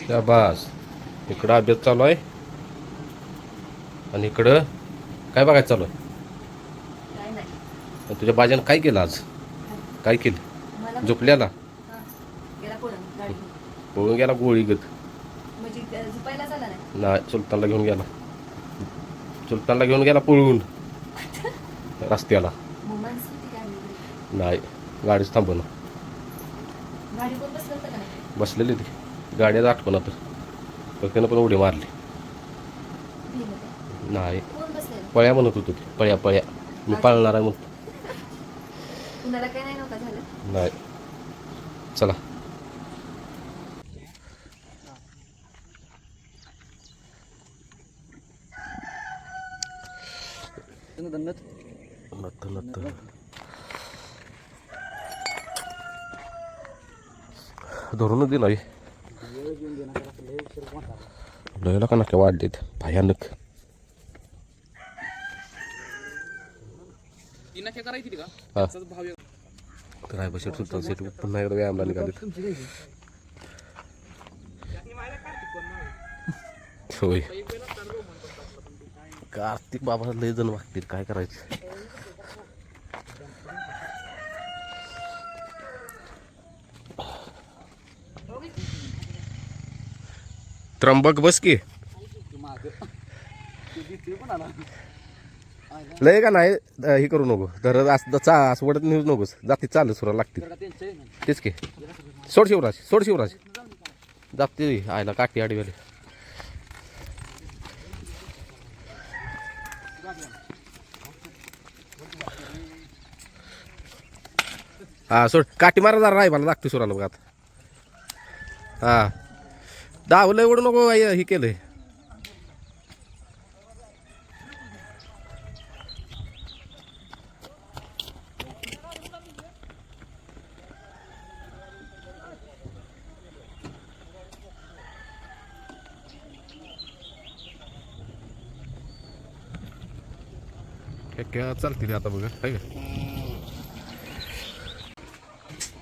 शाबास. इकडं अभ्यास चालू आहे आणि इकडं काय बघायचं चालू आहे. काय नाही. आणि तुझ्या बाजानं काय केलं आज? काय केलं? मला झोपल्याला हा. गेला पळून गाडी घेऊन. पळून गेला गोळी गत. म्हणजे झोपायला झाला नाही. नाही, सुलतानला घेऊन गेला. सुलतानला घेऊन गेला पळून रस्त्याला. मग माणसं होती काय आम्ही? नाही, गाडीच थांबवणं. गाडी कोण बसलं होतं का नाही? बसलेली ती गाड्यात आठवण तर त्यानं पण उडी मारली. भिलं ते. नाही, कोण बसलेलं? पळ्या म्हणत होतो ती. पळ्या पळ्या मी पाळणार आहे म्हणतो. कुणाला काय नाही नव्हतं झालं? नाही. चला. नत्त नत्त धरूनच दिला लयला का नक्की वाढलेत भयानक. हा तर आहे बसेट सुलतान सेट पुन्हा एकदा व्यायामला निघालेत. होय, कार्तिक बाबा लय जण वागतील, काय करायचं. त्र्यंबक बस की लय का नाही हे करू नको. तर असं वडत न्यूज नकोस. जाती चालू सुरा लागतील तेच की. सोड शिवराज, सोड शिवराज. जाते आयला काठी आडीवाले. हा सोड, काठी मारा जरा रायबाला लागते सुराला बघा आता. हा दावलं एवढं नको हे केलंय. चालतील आता बघा काय.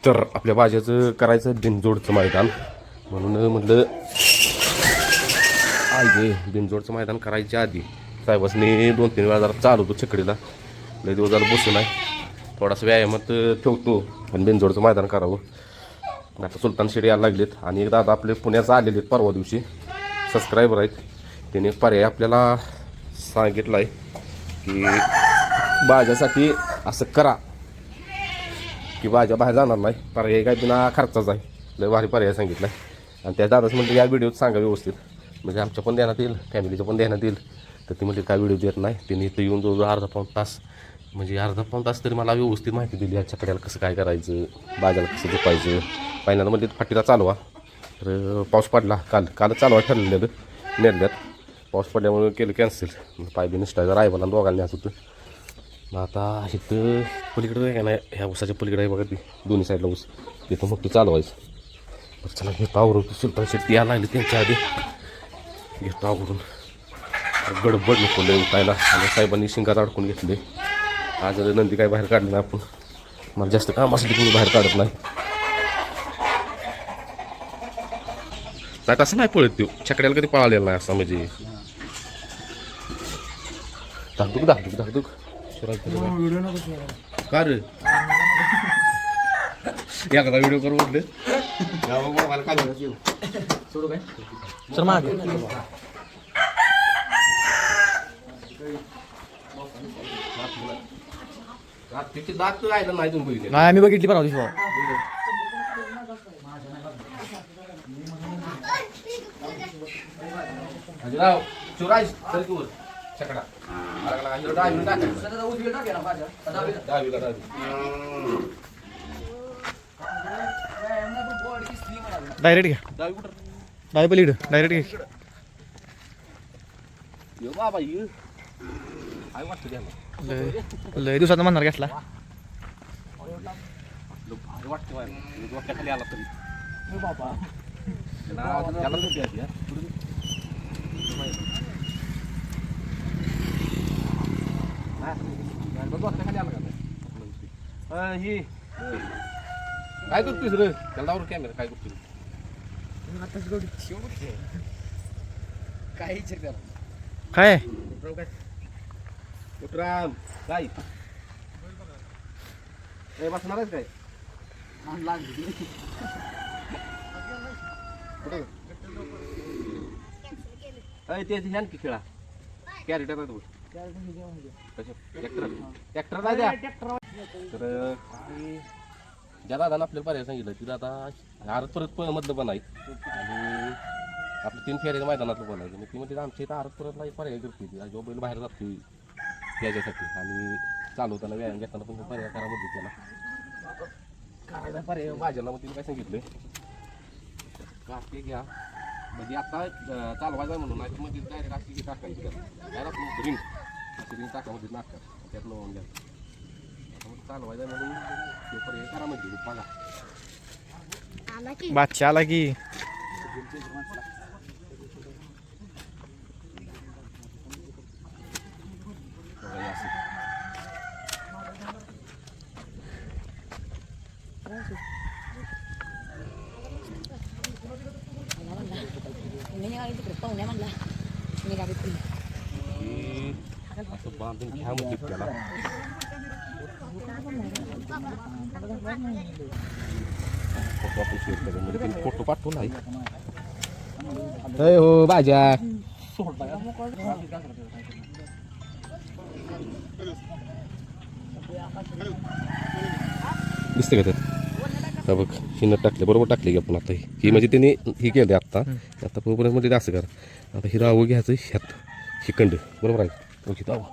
तर आपल्या भाज्याचं करायचं बिनजोडचं मैदान म्हणून म्हटलं आगे बिनजोडचं मैदान करायच्या आधी साहेबासनी 2-3 वेळा जरा चालवतो छकडीला. लय दिवस झालं बसून आहे. थोडासा व्यायामात ठेवतो पण बिनजोडचं मैदान करावं. आता सुलतान शेड यायला लागलेत आणि एक दादा आपले पुण्याचं आलेले आहेत परवा दिवशी. सबस्क्रायबर आहेत. त्याने एक पर्याय आपल्याला सांगितलं आहे की भाज्यासाठी असं करा की भाज्या बाहेर जाणार नाही. पर्याय काय बिना खर्चाचा आहे. लय भारी पर्याय सांगितला आहे. आणि त्या दादाच म्हणजे या व्हिडिओत सांगा व्यवस्थित, म्हणजे आमच्या पण ध्यानात येईल, फॅमिलीच्या पण ध्यानात येईल. तर ती म्हणजे काय व्हिडिओ देत नाही. त्यांनी इथं येऊन जवळजवळ अर्धा-पाऊण तास, म्हणजे अर्धा-पाऊण तास तरी मला व्यवस्थित माहिती दिली. या चकड्याला कसं काय करायचं, भाज्याला कसं झोपायचं. पहिल्यांदा म्हणजे फाटीला चालवा. तर पाऊस पडला कालच चालवा ठरलेलं नेरल्यात. पाऊस पडल्यामुळे केलं कॅन्सल. पाय बी निष्ठायचं रायबाला दोघांनी न्यायचं होतं. मग आता इथं पलीकडं आहे का नाही, ह्या ऊसाच्या पलीकडे आहे बघा ती दोन्ही साईडला ऊस, तिथं मग ते चालवायचं. बरं चला घेतो आवरून. सुलतान शेट्टी यायला लागली त्यांच्या आधी, घेतो आवरून. गडबड नको लय उठायला. आणि साहेबांनी शिंगात अडकून घेतले. आज नंदी काय बाहेर काढलं नाही आपण. मला जास्त कामासाठी तुम्ही बाहेर काढत नाही. तसं नाही पळत तो छकड्याला कधी पळालेला नाही असा, म्हणजे धाकधूक धाकधूक धाकधूक का रे. एखादा व्हिडिओ करू म्हटले सोडू काय सर माग तिची दात राहिलं नाही तुम्ही बघितली. नाही आम्ही बघितली पण होती भाऊ. राव शिवराज चल की वर छकडा डायरेक्ट घ्या. डाय पलीड डायरेक्ट घ्या. बाबा लय दिवसात म्हणणार घेतला. डोक्याखाली आला तरी बाबा काय करतोस रे त्याला कॅमेरा काय करतो काय राम काय बसणारच काय ते ह्यान की खेळा कॅरेटर ट्रॅक्टर तर ज्या दादानं आपल्याला पर्याय सांगितलं तिथं आता आरत परत मधलं पण आहे आणि आपलं 3 फेऱ्याच्या मैदानातलं पण आहे ती म्हणजे आमच्या इथं आरत परतला एक पर्याय करते ती जो बैल बाहेर जातो याच्यासाठी आणि चालवताना व्यायाम घेताना पण पर्याय करा म्हणते त्याला करायला पर्याय माझ्याला मग तिने काय सांगितलं का ते घ्या म्हणजे आता चालवायचा म्हणून नाही मध्ये डायरेक्ट अशी टाकायची त्याला आपण रिंग अशी रिंग टाकामध्ये नाका त्यात लावून घ्या चालवायचा म्हणून ते पर्याय करा म्हणजे बघा बादशाह आला की पाहुण्या म्हणला मी गाडीत असं बांधून घ्या म्हणजे त्याला फोटो आपण शेअर करेल म्हणजे त्यांनी फोटो पाठवून आहे हो भाज्या दिसते का त्यात बघ हिनं टाकले बरोबर टाकले की आपण आता ही म्हणजे त्यांनी ही केलं आत्ता आता बरोबर मध्ये असं करा आता ही राहू घ्यायचं ह्यात शिकंड बरोबर आहे ओके दावा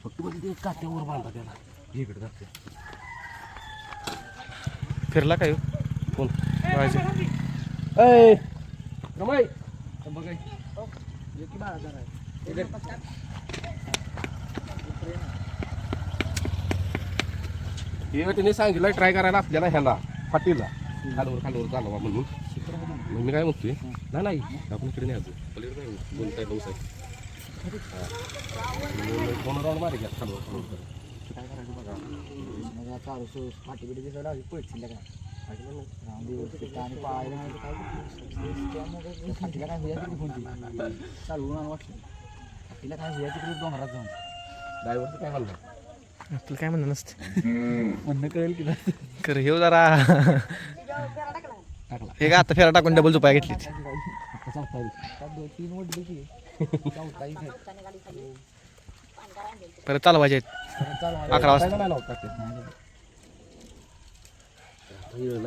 फक्त मध्ये ते काट्यावर बांधा त्याला इकडे जाते फिरला काय कोण बघायचं ऐ रमाई हे त्यांनी सांगितलं ट्राय करायला आपल्याला ह्याला फाटीला खालवर चालवा म्हणून मग मी काय म्हणतोय नाही आपण इकडे नाही आलो पलीकडे नाही दोन काय पाऊस आहे दोन राऊंड मारे घ्या खालवर काय करायचं बघा फाटी बिटी दिसला पळतील का आणि पाहायला फाटीला काय हुया तिकडे फोन चालवून वाटलं फाटीला काय हुया तिकडे डोंगरात जाऊन ड्रायव्हरचं काय म्हणलं तुला काय म्हणणं नसते म्हणणं कळेल की कर हे जरा टाकला हे का आता फेरा टाकून डबल झोपाय घेतली तीन मोठी की परत चालवायचे आहेत 11 वाजता नाही लावतात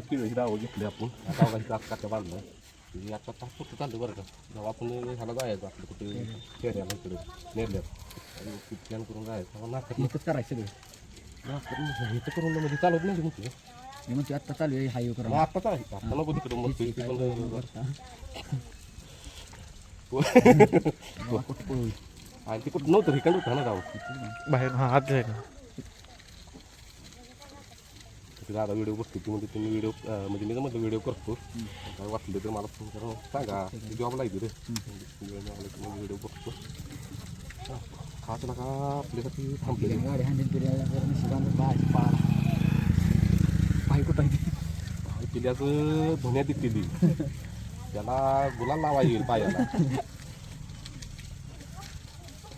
किलो हिरावं घेतले आपण आता काट्या बांधलं आता तास कुठं चाललं बरं का जेव्हा आपण ह्याला जायचं आपलं कुठे फेऱ्याला इकडे नेरल्यात प्लॅन करून जायचं नाटक इथंच करायचं सगळं हे तर करून म्हणजे चालवत नाही म्हणते मी म्हणते आत्ता चालू आहे हायवे मग करा आत्ताच आहे आता नको तिकडं मग आणि ते कुठं नव्हतं रिकांड होतं ना जाऊ बाहेर हां आत आहे ना दादा व्हिडिओ बघतो ती म्हणजे तुम्ही व्हिडिओ म्हणजे मी म्हटलं व्हिडिओ करतो काय वाटलं तर मला फोन करून सांगा जॉबला येते रे व्हिडिओ बघतो का तुला का आपल्यासाठी थांबले गाडी हांडी पाय कुठं पिल्याचं धुण्यात येतील त्याला गुलाल लावा येईल पायाला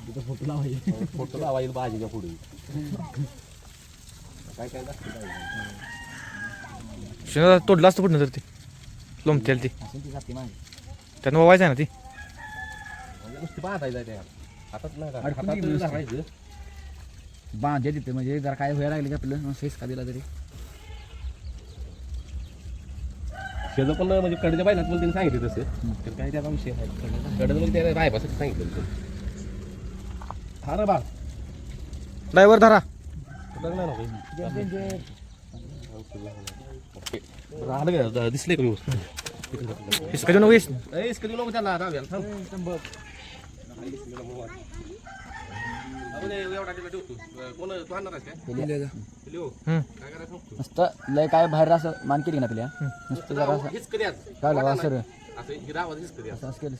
तिथं फोटो लावायचे फोटो लावा येईल भाजीच्या पुढे काय काय शेण तोडलं असतं पुढं तर ते लोमतेल ती असेल ती जाते माझी त्यानं वावायचं आहे ना ती नुसती बांधायचं त्या हातात नाही अडकून हातात गेली धरायचं बांधे तिथे म्हणजे जरा काय व्हायला लागले की आपलं फेस का दिला तरी शेज पण म्हणजे कडच्या बायलात पण त्यांनी सांगितलं तसं तर काय त्याचा विषय आहे कडचं पण त्या बायपासाठी सांगितलं हा ना बा ड्रायव्हर धरा राहिलं का दिसले का व्यवस्थित हिसका देऊ नको इसकं देऊ नको त्याला राव्याला थांब एवढा ठेवतो कोण तू आणणार आहेस काय लिओ काय करायचं नुसतं लय काय बाहेर असं मान केली ना आपल्या नुसतं जरा असं हिसकं द्या काय लावा सर असं हिरा आवाज हिसकं द्या असं केलं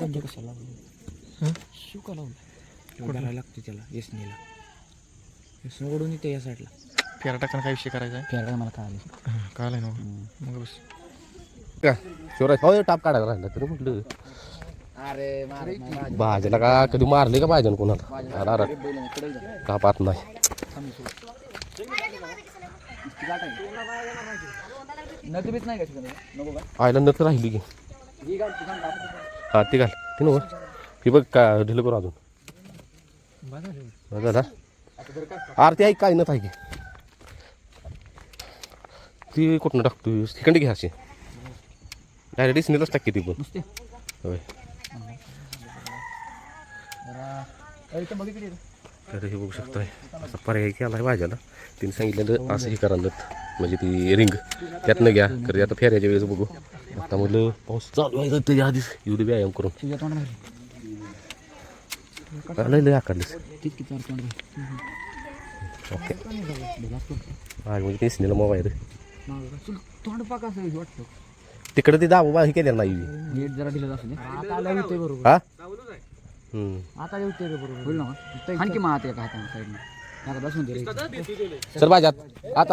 तर कशाला शिव का लावलं करायला लागते त्याला येसनीला येसनं ओढून येते या साईडला फेरा टाकताना काय विषय करायचा आहे फेरायला मला काय आले कळालं ना मग बस का शिवराज हो टाप काढायला राहिला तरी म्हटलं अरे भाज्याला का कधी मारले का भाज्यानं कोणाला अरे का पाहत नाही नदी बीच नाही का ठिकाणी नको का आयला नत राहिली की हा ती घाल ती नको ती बघ का ढिलं करू अजून दादा आरती ऐक काय नत आहे की ती कुठनं टाकतोय तिकडे घ्या अशी डायरेक्ट इसनीलाच टाक ती पण नुसते होय इथं बघितली तर हे बघू शकताय असा पर्याय केला आहे भाज्याला तिने सांगितलेलं असं हे करायला म्हणजे ती रिंग त्यातनं घ्या तर आता फेऱ्याच्या वेळेस बघू आता म्हटलं पाऊस चालू आहे तर त्याच्या आधीच एवढे व्यायाम करून तुझ्या तोंड लय लय आकारलीस किती चार तोंड ओके आज म्हणजे इसनीला मोबाईल तोंड पाक असं वाटतं तिकडे ते दाबू बा हे केलेलं नाही नीट जरा दिलं असं आता आलं होते बरोबर हा आता होते बरोबर होईल ना आणखी मग आता एका हाताने साईडने आता बसून दे सर भाज्यात आत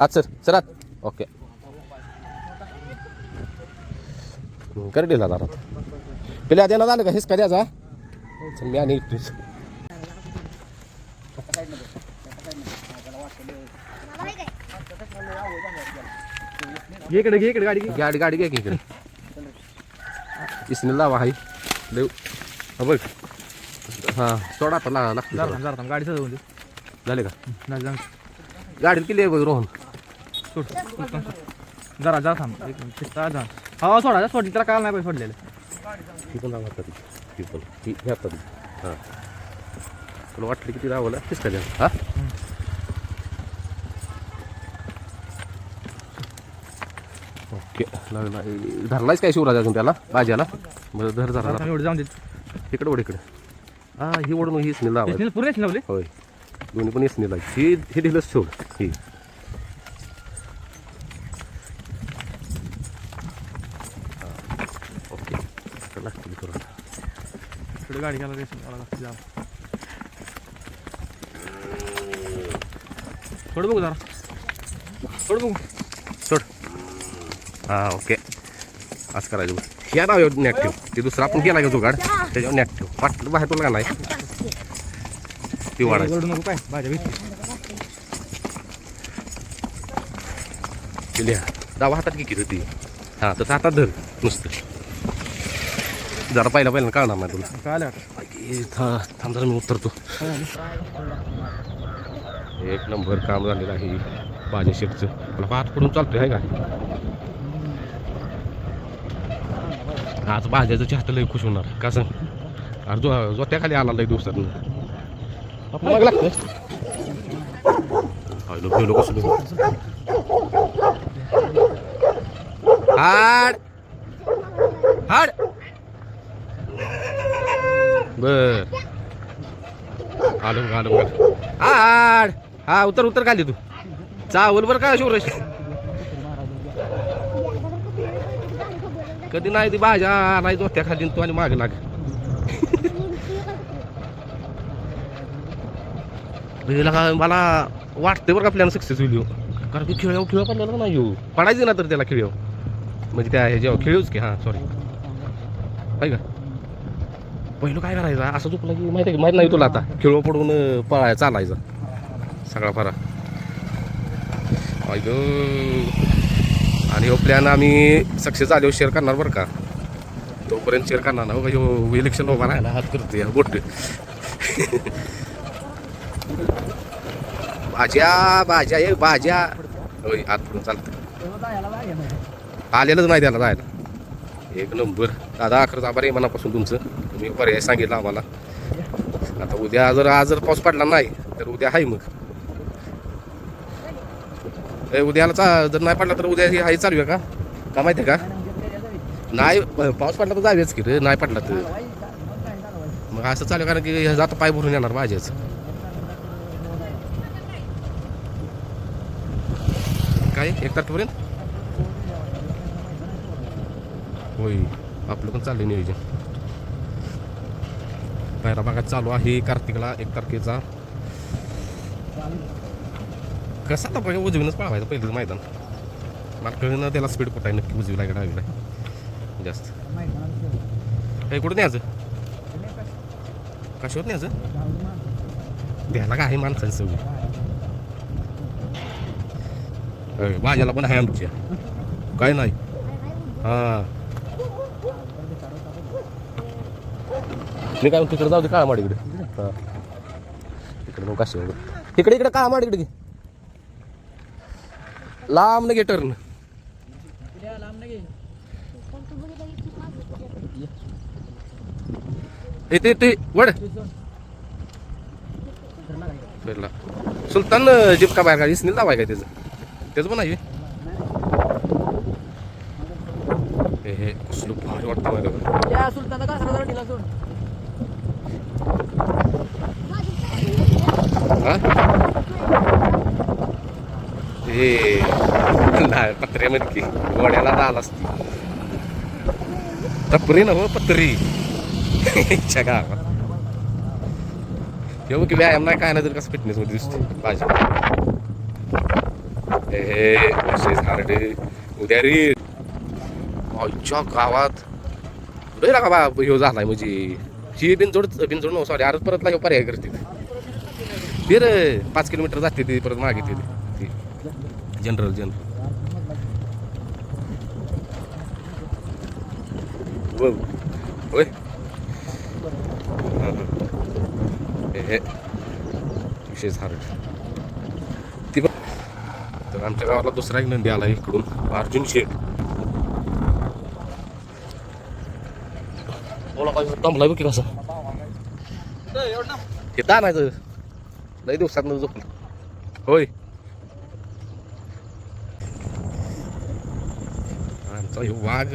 आत सर सर आत ओके कर दिला जरा पेल्या द्यायला झालं का हेच का द्याचा चल मी आणि एकटीच इकडे घे इकडे गाडी गाडी गाडी घ्या की इकडे इसने लावा हाय देव हा बघ हां सोडा आता लागतो जरा थांब, जरा थांब. गाडी सजवून दे झाले का नाही जाऊ गाडीत किती आहे बघ रोहन सोड जरा जरा थांब एक मिनिट शिस्ता जा हा सोडा सोडली त्याला काल नाही पाहिजे सोडलेलं ती पण लावा आता ती पण ती घ्या आता हां तुला वाटलं किती लावलं तेच का द्या हां ओके लागला धरलायच काय शिवराज अजून त्याला भाज्याला बरं धर धरा एवढं जाऊन दे इकडे ओढ इकडे हा ही ओढून हीच नेला पूर्ण लावले होय दोन्ही पण हीच नेला ही हे दिलंच सोड ही ओके लागतील करून इकडे गाडी घ्यायला रेशन जाऊ थोडं बघू जरा थोडं बघू सोड हां ओके असं करायचं बघ ह्या नाव नॅट ठेव ते दुसरं आपण केला का जुगाड त्याच्यावर नॅट ठेव वाटलं बाहेर तुला का नाही ती वाढायची ओरडू नको काय भाज्या भेटते लिहा डावा हातात की किती ती हां तर हातात धर नुसतं जरा पहिला कळणार नाही तुला काय आता थांब जरा मी उतरतो एक नंबर काम झालेलं आहे भाज्या शेटचं मला भात पडून चालतोय आहे का आज भाज्याचं चहात लय खुश होणार का सांग अरे जो त्याखाली आला लय दिवसातून मग लागतं कसं हाड हाड बर आलो आलो हाड हा उतर उतर खाली तू चावल बरं का शिवरेश कधी नाही ती भाज्या नाही दोत्या खाली तू आणि मागे लाग मला वाटतं बरं का प्लॅन सक्सेस होईल ह्यो. कारण की खेळ पडला का नाही येऊ पडायचं ना तर त्याला खेळ म्हणजे त्या ह्याच्यावर खेळूच की हां सॉरी आहे का पहिलं काय करायचं असं चुकलं की माहिती आहे माहीत नाही तुला आता खेळ पडून पळाय चालायचा सगळा फारा ऐक आणि हो प्लॅन आम्ही सक्सेस झाल्यावर शेअर करणार बरं का तोपर्यंत शेअर करणार ना हो का ह्यो इलेक्शन उभा राहायला हात करतोय गोष्ट भाज्या ये भाज्या होय आत करून चालतं आलेलंच नाही त्याला जायला एक नंबर दादा खरंच आभार आहे मनापासून तुमचं तुम्ही पर्याय सांगितलं आम्हाला आता उद्या आज जर पाऊस पडला नाही तर उद्या आहे मग उद्याला जर नाही पडला तर उद्या हे आहे चालू आहे का माहिती आहे का नाही पाऊस पडला तर जाऊयाच की रे नाही पडला तर मग असं चालू कारण की आता पाय भरून येणार भाज्याच काय 1 तारखेपर्यंत होय आपलं पण चाललंय नियोजन पायरा भागात चालू आहे कार्तिकला 1 तारखेचा कसा तर उजवीनच पळवायचं पहिलं मैदान मला कळलं त्याला स्पीड कुठं आहे नक्की उजवीला का डावीला जास्त. हे कुठं न्यायचं कशावर न्यायचं द्यायला काय आहे माणसांचं सगळी. भाज्याला पण आहे आमच्या काय नाही. हां मी काय म्हणतो तिकडे जाऊ दे काळामाड इकडे. हां इकडे मग कशी इकडे इकडे काळामाड इकडे लांब न घे टर्न. ते ते वड फिरला सुलतान जीप का बाहेर का इसनील दावाय काय त्याचं पण आहे. हे कसलं भारी वाटतं माहिती हे पत्र्यामध्ये की गोड्याला राहिला असती टपरी ना हो पत्री इच्छा गावात येऊ की व्यायाम नाही काय नाही तर कसं फिटनेस मध्ये दिसतो भाजी. हे झाडे उद्या रे आमच्या गावात लय का बा ह्यो झालाय म्हणजे ही बिनजोड नो सॉरी अरे परत लागेल पर्याय करते ते रे 5 किलोमीटर जाते ती परत मागे ती जनरल होय हे विशेष हार्ड ती तर आमच्या गावाला दुसरा एक नंदी आला इकडून अर्जुन शेठ. बोला काय दमलाय बघ की कसं हे ताणायचं लई दिवसात झोपलं होय. आमचा हे वाघ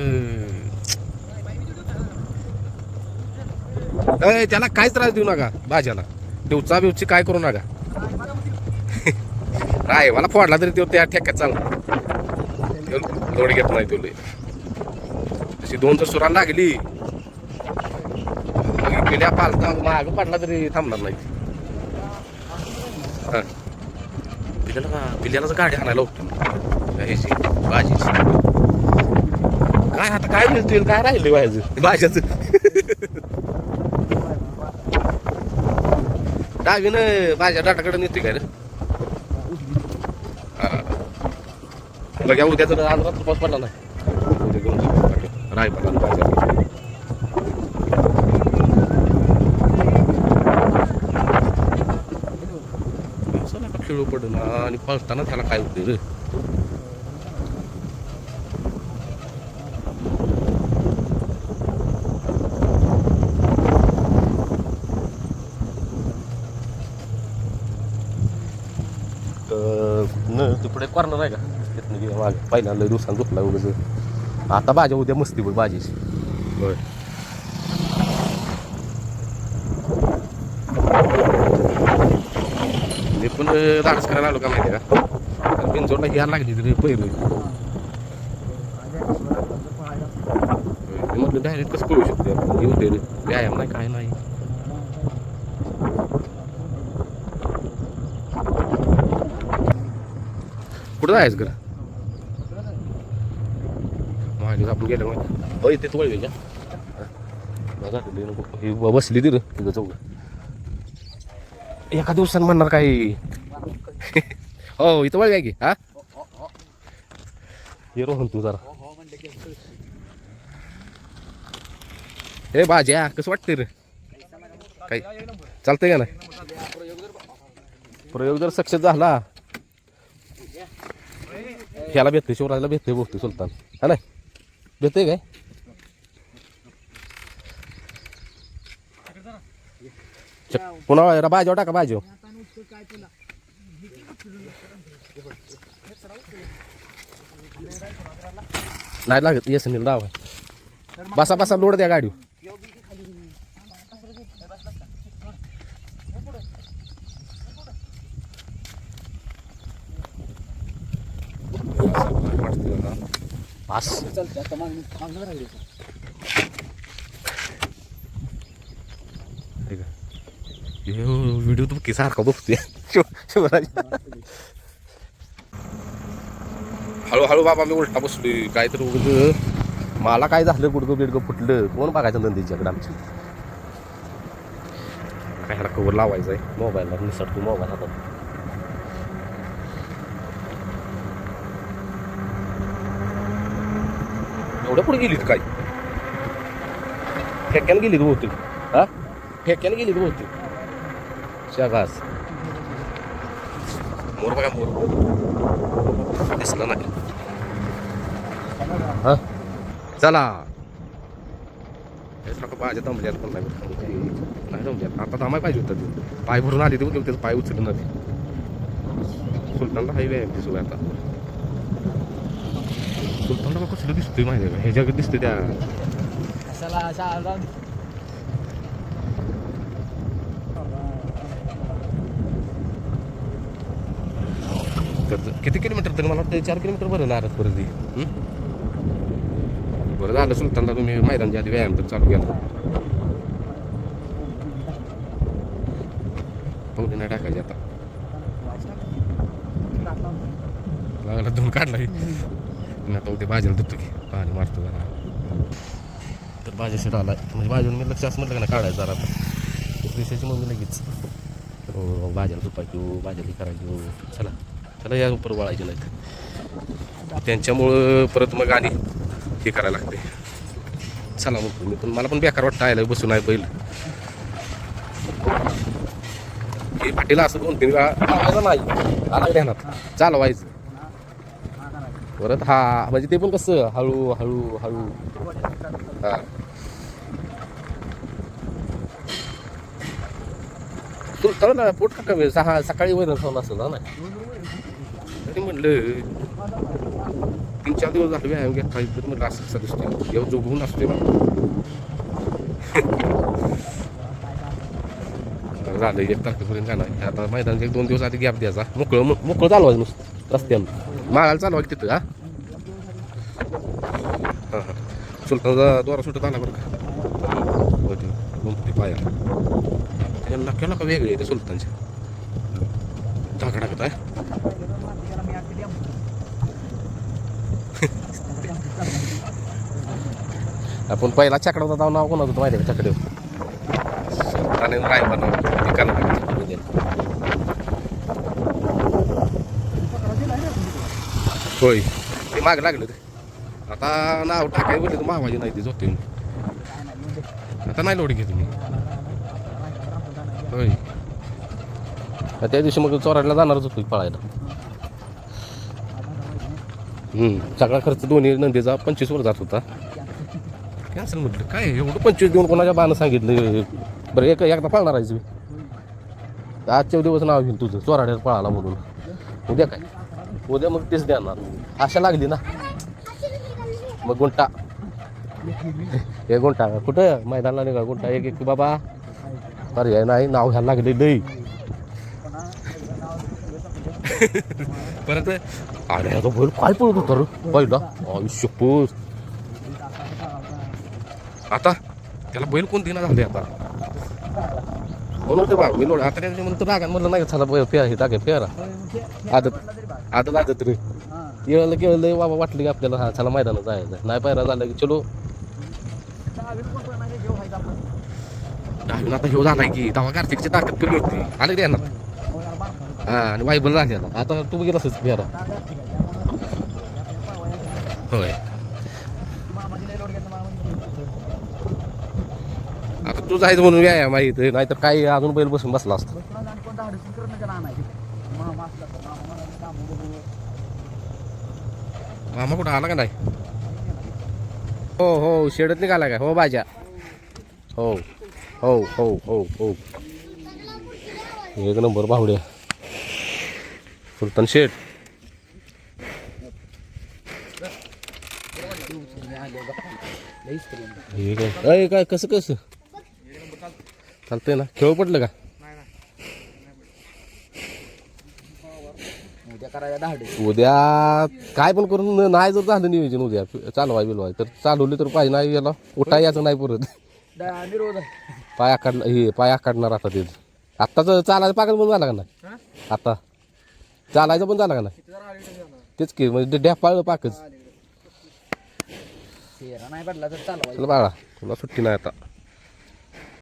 त्याला काय त्रास देऊ नका भाज्याला दिवचा बिवची काय करू नका. राय मला फोडला तरी तो त्या ठेक्यात चांगला लोड घेत नाही तो लई तशी 2 जर सुराला लागली गेल्या पालता माग पडला तरी थांबणार नाही. हा पिल्याला गाडी आणायला होतो ह्याची भाजीची काय आता काय मिळतील काय राहिले व्हायचं भाज्याचं डावीनं भाज्या डाटाकडे नेते काय रे. बघा उद्या तर आज रात्र पाऊस पडला नाही उद्या घेऊन राय पडला भाज्या खेळू पडलं आणि पळताना त्याला काय होते रे. तिकडे कॉर्नर आहे का तिथनं गेला मागे पहिल्यांदा लय दिवसांनी झोपला वगैरे. आता भाज्या उद्या मस्ती बघ भाजीची होय. मी पण धाडस करायला आलो का माहिती आहे का बिनजोडला घ्यायला लागली तरी पहिलं म्हटलं डायरेक्ट कसं पळू शकते आपण हे होते व्यायाम नाही काय नाही. कुठं जायचं घर माहिती आपण गेलं मग हो इथे वळ घ्या ही बसली ती रे तुझं चौघ एका दिवसानं म्हणणार काही हो इथं वळ घ्या की हा ये रोहन तू जरा हे भाज्या कसं वाटते रे काही चालतंय का नाही प्रयोग जर सक्सेस झाला ह्याला भेटते शिवराजला भेटते बोलते सुलतान हा नाही भेटते काय पुन्हा भाजीवर टाका भाजीवर नाही लागत येस नील डाव बसा बसा लोड द्या गाडी बस व्हिडिओ तू सारखा बघतोय शिवराज हळूहळू बाबा मी उलटा बसलोय काय तर उगं मला काय झालं गुडगं बिडगं फुटलं कोण बघायचं नंदीच्याकडे आमची काय ह्याला कवर लावायचं आहे मोबाईलला निसटतो मोबाईल हातात एवढं पुढे गेलीत काय फेक्यानं गेलीत बहुतेक हा फेक्यानं गेलीत बहुतेक शागास मोर बघा मोर दिसला नाही हा चला हेच नका माझ्या दमल्यात पण नाही दमल्यात आता दमाय पाहिजे होतं ते पाय भरून आली ते त्याचं पाय उचलून नाही सुलतानला हायवे आहे दिसू आता सुलतानला बघ कसलं दिसतोय माहिती आहे का ह्याच्या दिसतोय त्या किती किलोमीटर तरी मला वाटतं 4 किलोमीटर बरं आरत परत बरं झालं सुलतानला तुम्ही मैदानच्या आधी व्यायाम तर चालू केला पाहुणे नाही टाकायचे आता लागला धुवून काढला आता उद्या भाजीला धुतो की पाणी मारतो जरा तर भाजी शेट आला म्हणजे भाजीवर मी लक्ष असं म्हटलं का ना काढायचं जरा आता विषयाची मम्मी लगेच हो भाज्याला धुपायची भाज्याला करायची चला चला या उपर वळायचे नाहीत त्यांच्यामुळं परत मग आणि हे करायला लागते चला मग मी पण मला पण बेकार वाटतं आयला बसून आहे बैल हे पाठीला असं 2-3 वेळा लावायचं नाही आला ध्यानात चालवायचं परत हा म्हणजे ते पण कसं हळू हळू हळू हा तुला ना पोट का कमी सकाळी वैरण खाऊन असेल ना तरी म्हटलं 3-4 दिवस झाले व्यायाम घ्या काही तर म्हटलं असं कसं दिसते एवढं जोगून असते ना झालं 1 तारखेपर्यंत जाणार आता मैदानाचे 1-2 दिवस आधी गॅप द्यायचा मोकळं चालवायचं नुसतं रस्त्यानं मागायला चालवायचं तिथं हा हां हां सुलतानचा द्वारा सुटत आला बरं का होती गुंपटी पाया त्यांना केला का वेगळे ते सुलतानचे टाका टाकत आहे आपण पहिला चकडाचा जाऊन नाव कोणाचं होतं माहिती आहे का चकडे आणि राय बनव होय ते माग लागलं ते आता नाव टाकाय बोलले तर मावाजी नाही ते जोते आता नाही लोडी घेतो मी होय त्या दिवशी मग चोराडला जाणारच होतो पळायला सगळा खर्च दोन्ही नंदीचा 25 वर जात होता कॅन्सल म्हटलं काय एवढं 25 देऊन कोणाच्या बानं सांगितलं बरं एकदा पळणार आहे आजच्या दिवस नाव घेऊन तुझं चोराड्यात पळाला म्हणून उद्या काय उद्या मग तेच देणार आशा लागली ना मग गुंटा हे गुंटा कुठं मैदानाला निघा गुंटा एक बाबा पर्याय नाही नाव घ्यायला लागले लई परत अरे आता बैल काय पळत होता रे पहिला आयुष्यपूर आता त्याला बैल कोण देणार झाले आता म्हणून ते बाग मी लोड आता काय म्हणतो रागान म्हणलं नाही चला फेरा हे टाके फेरा आदत आदत रे केळलं केळलं बाबा वाटलं की आपल्याला हा चला मैदानात जायचं नाही पायरा झालं की चलो डावीन आता ह्यो झालाय की तेव्हा कार्तिकची ताकद कमी होती आले देणार हा आणि वाईबल झाली आता तू गेला असच फेरा होय आता तू जायचं म्हणून व्यायाम माहिती नाही तर काही अजून बैल बसून बसला असतो मामा कुठं आला का नाही हो हो शेडत निघाला का हो बाजा हो हो हो हो हो 1 नंबर बाहुड्या सुलतान शेठ हे काय काय कसं चालतंय ना खेळ पडलं का उद्या काय पण करून नाही जर झालं नियोजन उद्या चालवाय बिलवाय तर चालवली तर पाहिजे नाही याला उठा याचं नाही परत पाय आकडणार आता ते आत्ताच चालायचं पागल पण झाला का नाही आता चालायचं पण झाला का नाही तेच की म्हणजे ढ्यापाळ पाकच फेरा नाही पडला तर चालवायचं. चल बाळा तुला सुट्टी नाही आता